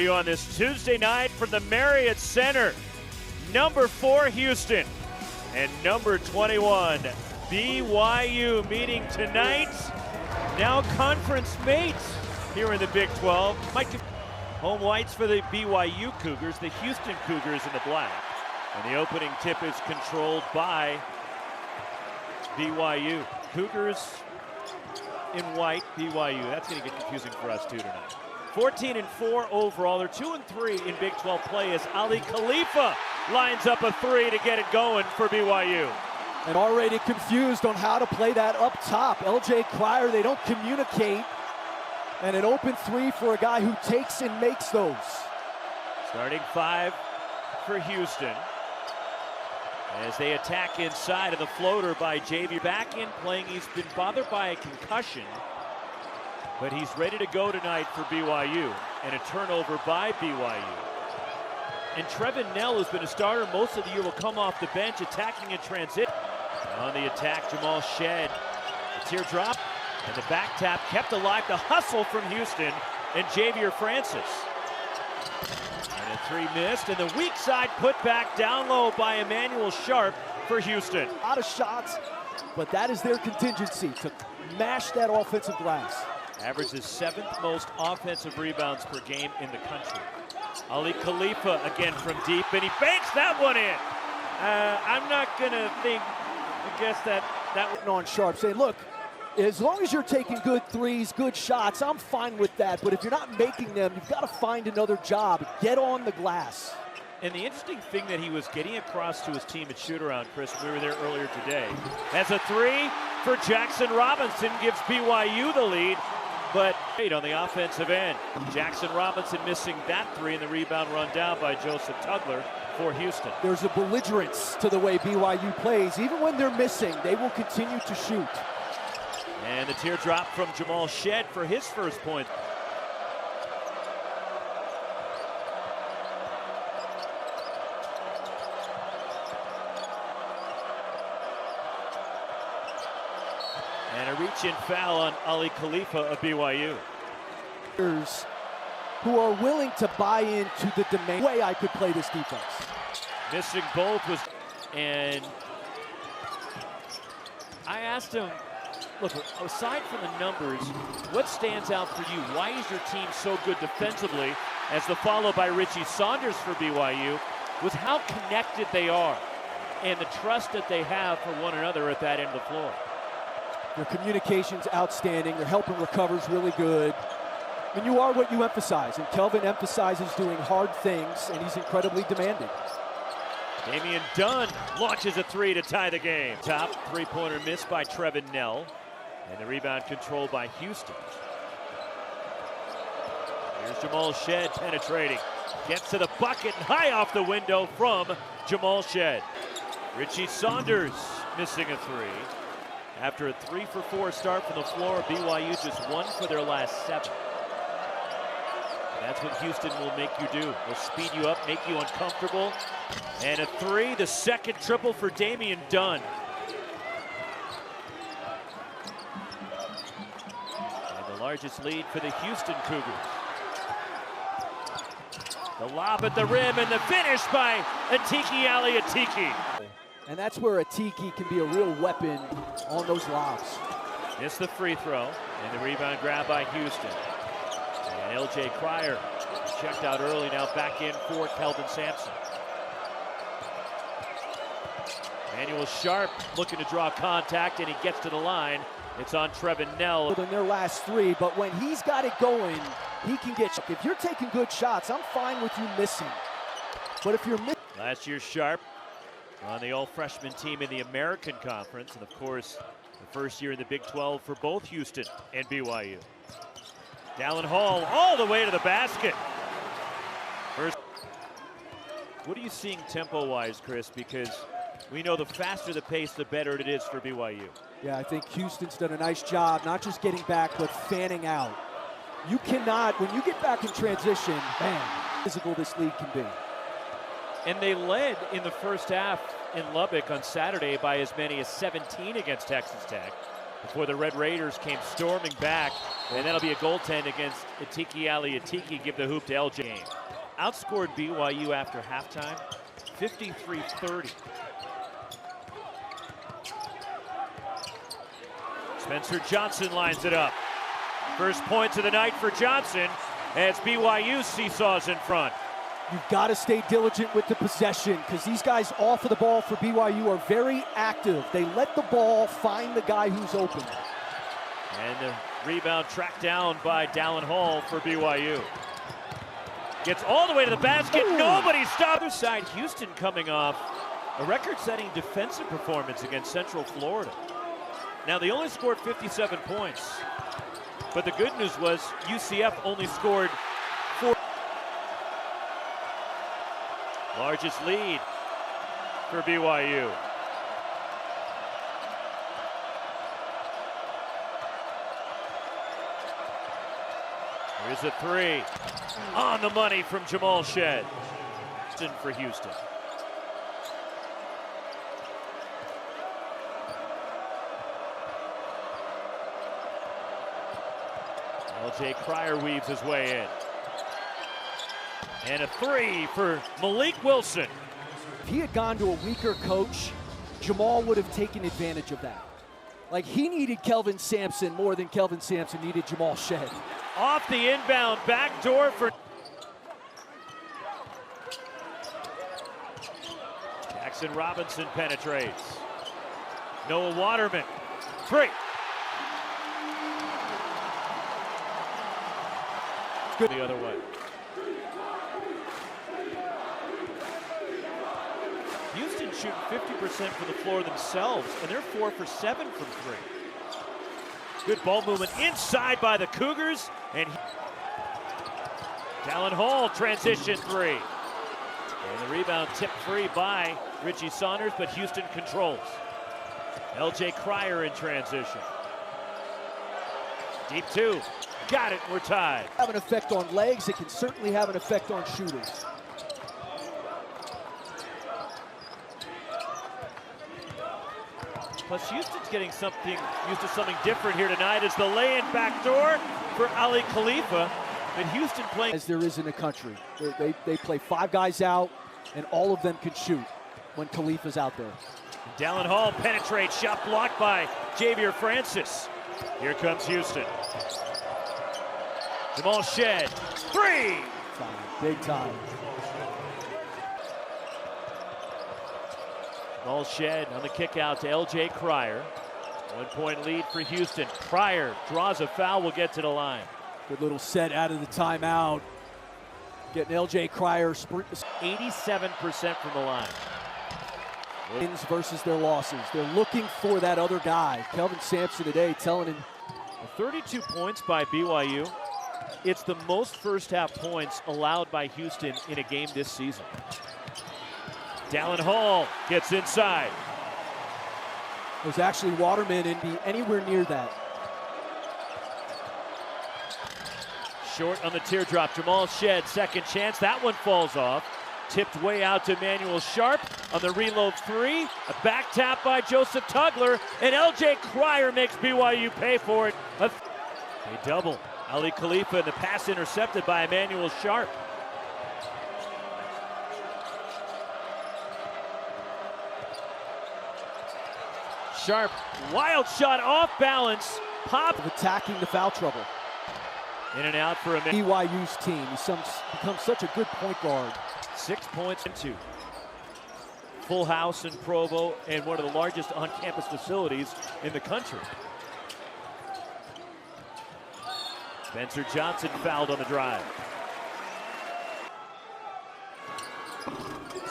you on this Tuesday night from the Marriott Center. Number 4, Houston, and number 21, BYU, meeting tonight. Now conference mates here in the Big 12. Home whites for the BYU Cougars, the Houston Cougars in the black. And the opening tip is controlled by BYU. Cougars in white, BYU. That's going to get confusing for us too tonight. 14-4 overall. They're 2-3 in Big 12 play as Ali Khalifa lines up a 3 to get it going for BYU. And already confused on how to play that up top. LJ Cryer, they don't communicate. And an open 3 for a guy who takes and makes those. Starting 5 for Houston as they attack inside of the floater by JV. Back in playing, he's been bothered by a concussion, but he's ready to go tonight for BYU. And a turnover by BYU. And Trevin Knell, who's been a starter most of the year, will come off the bench, attacking in transition. On the attack, Jamal Shed. The teardrop and the back tap kept alive. The hustle from Houston and Javier Francis. And a 3 missed, and the weak side put back down low by Emmanuel Sharp for Houston. A lot of shots, but that is their contingency, to mash that offensive glass. Averages 7th most offensive rebounds per game in the country. Ali Khalifa again from deep, and he banks that one in. I'm not gonna guess that on Sharp, saying, look, as long as you're taking good threes, good shots, I'm fine with that. But if you're not making them, you've got to find another job. Get on the glass. And the interesting thing that he was getting across to his team at shoot-around, Chris, we were there earlier today. As a 3 for Jackson Robinson gives BYU the lead, but on the offensive end. Jackson Robinson missing that 3, and the rebound run down by Joseph Tugler for Houston. There's a belligerence to the way BYU plays. Even when they're missing, they will continue to shoot. And the teardrop from Jamal Shed for his first point. And a reach-in foul on Ali Khalifa of BYU. Who are willing to buy into the demand way I could play this defense. Missing both was, and I asked him, look, aside from the numbers, what stands out for you? Why is your team so good defensively? As the follow by Richie Saunders for BYU was how connected they are and the trust that they have for one another at that end of the floor. Their communication's outstanding. Their help and recover's really good. I mean, you are what you emphasize, and Kelvin emphasizes doing hard things, and he's incredibly demanding. Damian Dunn launches a 3 to tie the game. Top three-pointer missed by Trevin Knell, and the rebound controlled by Houston. Here's Jamal Shed penetrating. Gets to the bucket, and high off the window from Jamal Shed. Richie Saunders missing a 3. After a 3-for-4 start from the floor, BYU just 1 for their last 7. That's what Houston will make you do. They'll speed you up, make you uncomfortable. And a 3, the second triple for Damian Dunn. And the largest lead for the Houston Cougars. The lob at the rim and the finish by Atiki Ali Atiki. And that's where Atiki can be a real weapon on those lobs. Missed the free throw, and the rebound grab by Houston. And LJ Cryer checked out early, now back in for Kelvin Sampson. Emmanuel Sharp looking to draw contact, and he gets to the line. It's on Trevin Knell. In their last 3, but when he's got it going, he can get you. If you're taking good shots, I'm fine with you missing. But if you're missing. Last year, Sharp on the all-freshman team in the American Conference, and of course, the first year in the Big 12 for both Houston and BYU. Dallin Hall all the way to the basket. What are you seeing tempo-wise, Chris? Because we know the faster the pace, the better it is for BYU. Yeah, I think Houston's done a nice job, not just getting back, but fanning out. You cannot, when you get back in transition, man, physical this league can be. And they led in the first half in Lubbock on Saturday by as many as 17 against Texas Tech. before the Red Raiders came storming back, and that'll be a goaltend against Atiki Aliatiki, give the hoop to LJ. Outscored BYU after halftime, 53-30. Spencer Johnson lines it up. First points of the night for Johnson as BYU seesaws in front. You've got to stay diligent with the possession because these guys off of the ball for BYU are very active. They let the ball find the guy who's open. And the rebound tracked down by Dallin Hall for BYU. Gets all the way to the basket. Ooh. Nobody stopped. Other side, Houston coming off a record-setting defensive performance against Central Florida. Now, they only scored 57 points. But the good news was UCF only scored 4. Largest lead for BYU. Here's a three. On the money from Jamal Shed. For Houston. LJ Cryer weaves his way in. And a three for Malik Wilson. If he had gone to a weaker coach, Jamal would have taken advantage of that. Like, he needed Kelvin Sampson more than Kelvin Sampson needed Jamal Shed. Off the inbound back door for Jackson Robinson penetrates. Noah Waterman, three. Good. The other way. Houston shooting 50% from the floor themselves, and they're 4 for 7 from 3. Good ball movement inside by the Cougars, and Dallin Hall transition three. And the rebound tipped free by Richie Saunders, but Houston controls. LJ Cryer in transition. Deep two. Got it, we're tied. Have an effect on legs, it can certainly have an effect on shooters. Plus Houston's getting used to something different here tonight as the lay-in backdoor for Ali Khalifa. But Houston playing as there is in the country. They play 5 guys out, and all of them can shoot when Khalifa's out there. Dallin Hall penetrates, shot blocked by Javier Francis. Here comes Houston. Jamal Shed, three! Big time. Jamal Shed on the kick out to LJ Cryer. 1-point lead for Houston. Cryer draws a foul, will get to the line. Good little set out of the timeout. Getting LJ Cryer 87% from the line. Wins versus their losses. They're looking for that other guy. Kelvin Sampson today telling him. 32 points by BYU. It's the most first half points allowed by Houston in a game this season. Dallin Hall gets inside. It was actually Waterman and be anywhere near that. Short on the teardrop. Jamal Shed, second chance. That one falls off. Tipped way out to Emmanuel Sharp on the reload three. A back tap by Joseph Tugler. And LJ Cryer makes BYU pay for it. A double. Ali Khalifa and the pass intercepted by Emmanuel Sharp. Sharp, wild shot off balance. Pop. Attacking the foul trouble. In and out for a minute. BYU's team. He's become such a good point guard. 6 points into full house in Provo and one of the largest on-campus facilities in the country. Spencer Johnson fouled on the drive.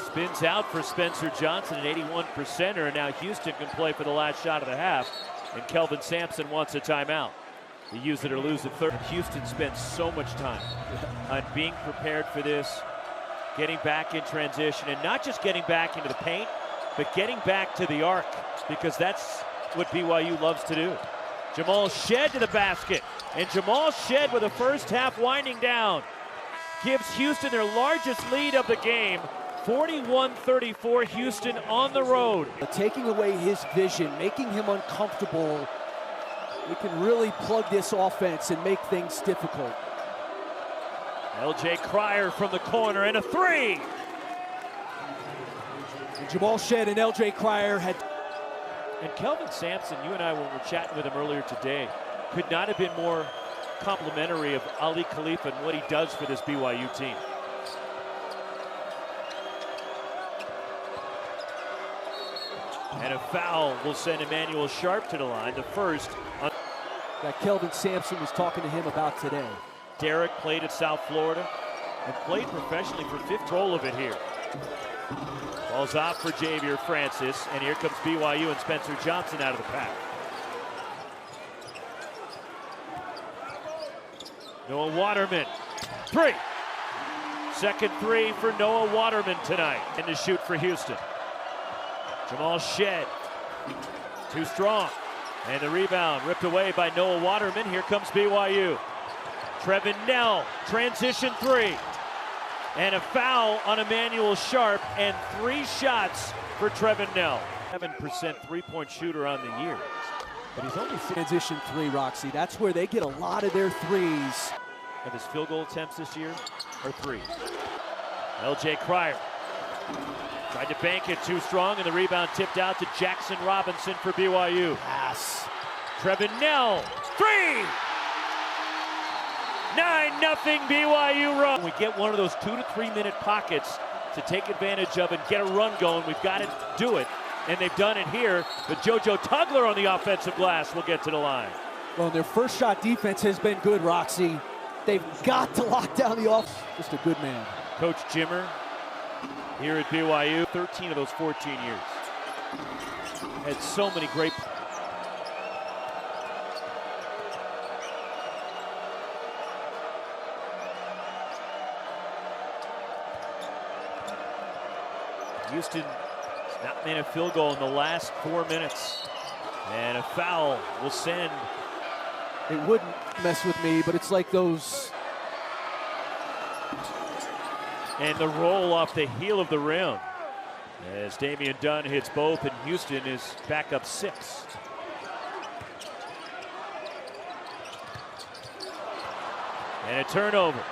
Spins out for Spencer Johnson, an 81%er, and now Houston can play for the last shot of the half, and Kelvin Sampson wants a timeout. They use it or lose it third. Houston spends so much time on being prepared for this, getting back in transition, and not just getting back into the paint, but getting back to the arc, because that's what BYU loves to do. Jamal Shed to the basket, and Jamal Shed with the first half winding down gives Houston their largest lead of the game. 41-34, Houston on the road. Taking away his vision, making him uncomfortable, He can really plug this offense and make things difficult. L.J. Cryer from the corner and a three. And Jamal Shead and L.J. Cryer had. And Kelvin Sampson, you and I were chatting with him earlier today, could not have been more complimentary of Ali Khalifa and what he does for this BYU team. And a foul will send Emmanuel Sharp to the line, the first. That Kelvin Sampson was talking to him about today. Derek played at South Florida and played professionally for fifth roll of it here. Ball's off for Xavier Francis, and here comes BYU and Spencer Johnson out of the pack. Noah Waterman, three. Second three for Noah Waterman tonight. And to shoot for Houston. Jamal Shead, too strong. And the rebound ripped away by Noah Waterman. Here comes BYU. Trevin Knell, transition three. And a foul on Emmanuel Sharp, and 3 shots for Trevin Knell. 7% three-point shooter on the year. But he's only transition three, Roxy. That's where they get a lot of their threes. And his field goal attempts this year are 3. L.J. Cryer tried to bank it too strong, and the rebound tipped out to Jackson Robinson for BYU. Pass. Trevin Knell, 3! 9-0 BYU run. We get one of those 2 to 3 minute pockets to take advantage of and get a run going. We've got to do it, and they've done it here. But JoJo Tugler on the offensive glass will get to the line. Well, their first shot defense has been good, Roxy. They've got to lock down the offense. Just a good man. Coach Jimmer here at BYU, 13 of those 14 years. Had so many great. Houston has not made a field goal in the last 4 minutes. And a foul will send. It wouldn't mess with me, but it's like those. And the roll off the heel of the rim. As Damian Dunn hits both, and Houston is back up 6. And a turnover.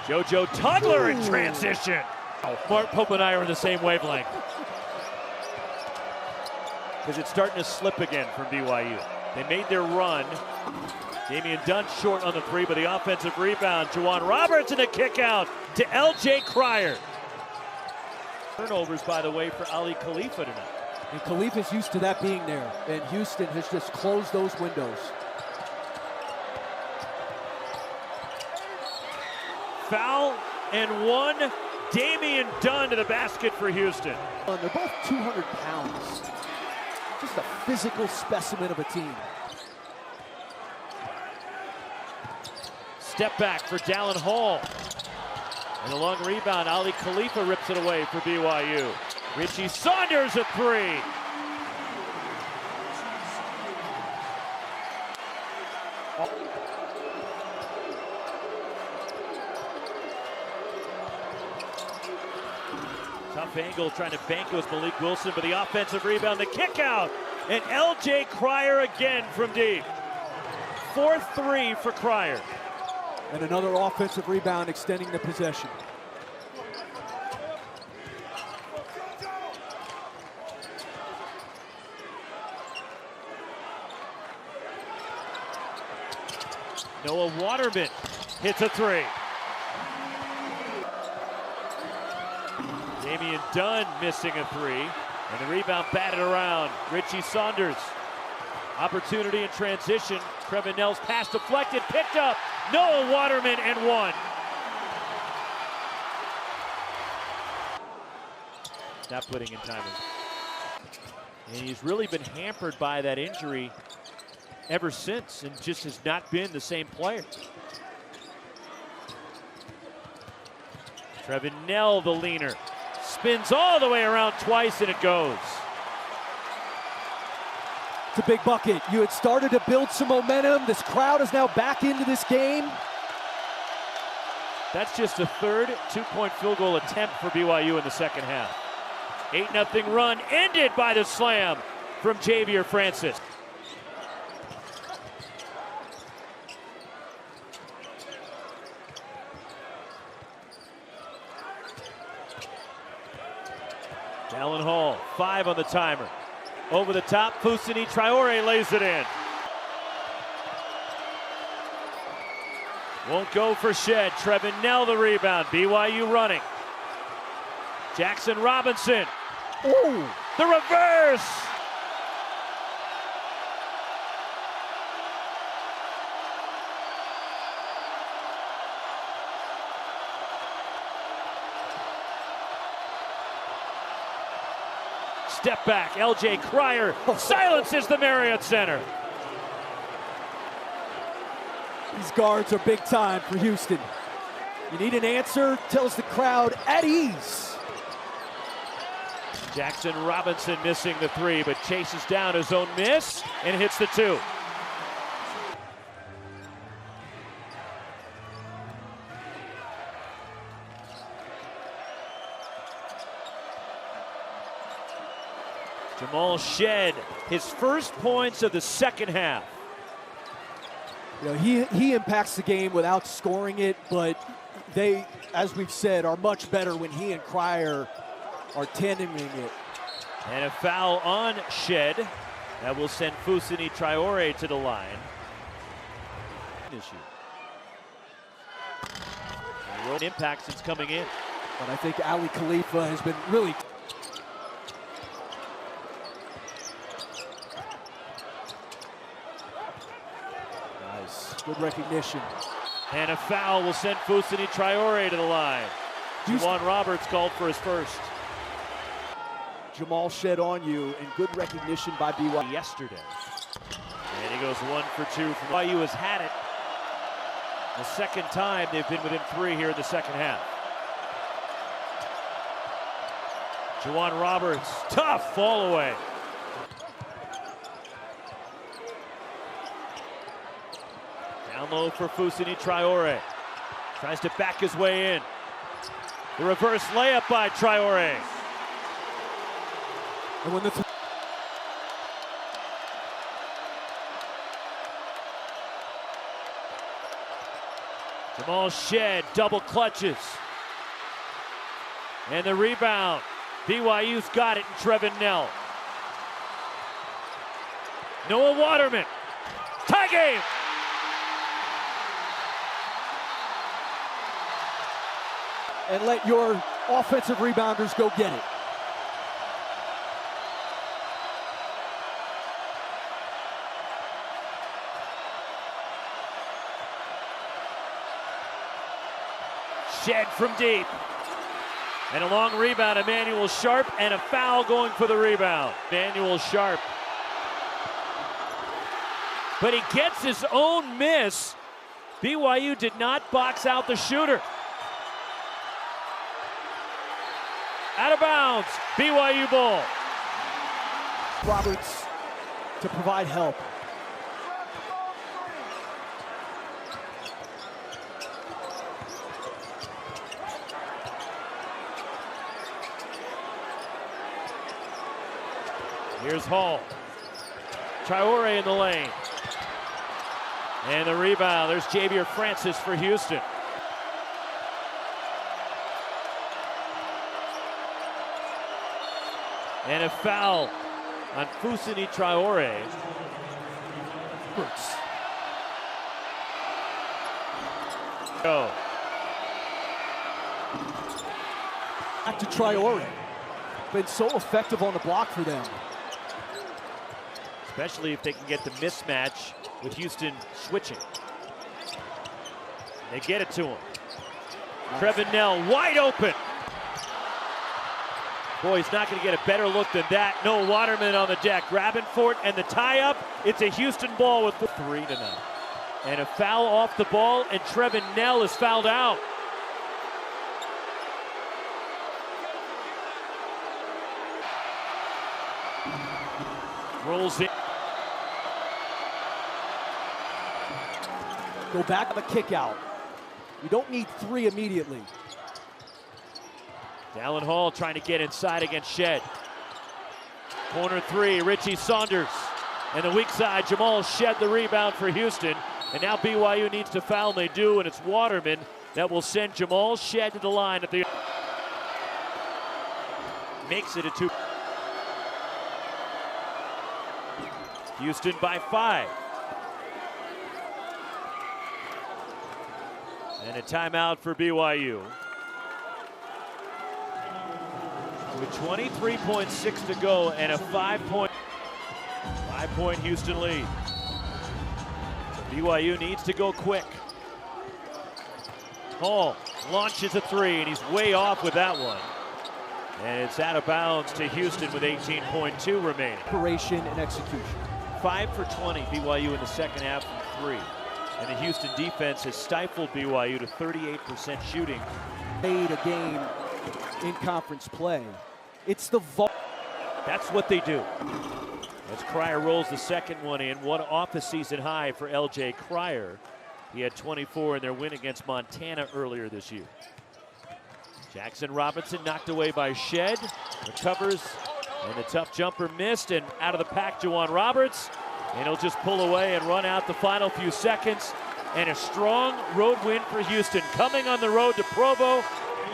JoJo Tugler in transition. Mark Pope and I are in the same wavelength. Because it's starting to slip again from BYU. They made their run. Damian Dunn short on the 3, but the offensive rebound. Juwan Roberts and a kick out to L.J. Cryer. Turnovers, by the way, for Ali Khalifa tonight. And Khalifa's used to that being there. And Houston has just closed those windows. Foul and 1. Damian Dunn to the basket for Houston. And they're both 200 pounds. Just a physical specimen of a team. Step back for Dallin Hall. And a long rebound. Ali Khalifa rips it away for BYU. Richie Saunders a 3. Tough angle trying to bank it with Malik Wilson, but the offensive rebound, the kick out. And L.J. Cryer again from deep. 4th 3 for Cryer. And another offensive rebound extending the possession. Noah Waterman hits a 3. Damian Dunn missing a 3. And the rebound batted around. Richie Saunders. Opportunity in transition. Trevin Knell's pass deflected, picked up. Noah Waterman and 1. Not putting in time. And he's really been hampered by that injury ever since and just has not been the same player. Trevin Knell, the leaner, spins all the way around twice and it goes. It's a big bucket. You had started to build some momentum. This crowd is now back into this game. That's just a 3rd 2-point field goal attempt for BYU in the second half. 8-0 run ended by the slam from Xavier Francis. Allen Hall, 5 on the timer. Over the top, Fousseyni Traore lays it in. Won't go for Shed. Trevin Nell the rebound. BYU running. Jackson Robinson. Ooh. The reverse. Step back. LJ Cryer silences the Marriott Center. These guards are big time for Houston. You need an answer, tells the crowd at ease. Jackson Robinson missing the 3, but chases down his own miss and hits the 2. Jamal Shed, his first points of the second half. You know, he impacts the game without scoring it, but they, as we've said, are much better when he and Cryer are tandeming it. And a foul on Shed that will send Fousseyni Traore to the line. Road impact since coming in. But I think Ali Khalifa has been really... Nice, good recognition. And a foul will send Fousseyni Traore to the line. Juwan Roberts called for his first. Jamal Shed on you, and good recognition by BYU yesterday. And he goes 1 for 2 from BYU has had it. The second time they've been within 3 here in the second half. Juwan Roberts, tough fall away. Down low for Fousseyni Traore. Tries to back his way in. The reverse layup by Traore. And when the Jamal Shed double clutches. And the rebound. BYU's got it in Trevin Nell. Noah Waterman. Tie game. And let your offensive rebounders go get it. Shed from deep. And a long rebound, Emmanuel Sharp, and a foul going for the rebound. Emmanuel Sharp. But he gets his own miss. BYU did not box out the shooter. Out of bounds, BYU ball. Roberts to provide help. Here's Hall. Traore in the lane. And the rebound. There's Javier Francis for Houston. And a foul on Fousseyni Traore. Go. Back to Traore. Been so effective on the block for them. Especially if they can get the mismatch with Houston switching. They get it to him. Nice. Trevin Nell wide open. Boy, he's not going to get a better look than that. No Waterman on the deck. Grabbing for it and the tie-up. It's a Houston ball with 3 tonight. And a foul off the ball, and Trevin Nell is fouled out. Rolls in. Go back on the kick out. You don't need 3 immediately. Allen Hall trying to get inside against Shed. Corner 3, Richie Saunders. And the weak side, Jamal Shed the rebound for Houston. And now BYU needs to foul, and they do, and it's Waterman that will send Jamal Shed to the line at the... makes it a 2. Houston by 5. And a timeout for BYU. With 23.6 to go and a 5-point Houston lead. So BYU needs to go quick. Hall launches a 3 and he's way off with that one. And it's out of bounds to Houston with 18.2 remaining. Preparation and execution. 5 for 20 BYU in the second half from 3. And the Houston defense has stifled BYU to 38% shooting. Made a game in conference play. It's the That's what they do. As Cryer rolls the second one in, one off the season high for LJ Cryer. He had 24 in their win against Montana earlier this year. Jackson Robinson knocked away by Shed. Recovers, and the tough jumper missed, and out of the pack, Juwan Roberts. And he'll just pull away and run out the final few seconds. And a strong road win for Houston. Coming on the road to Provo.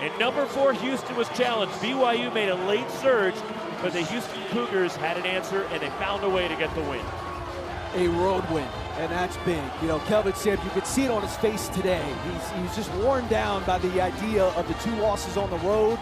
And number 4 Houston was challenged. BYU made a late surge, but the Houston Cougars had an answer, and they found a way to get the win. A road win, and that's big. You know, Kelvin said you could see it on his face today. He's just worn down by the idea of the 2 losses on the road.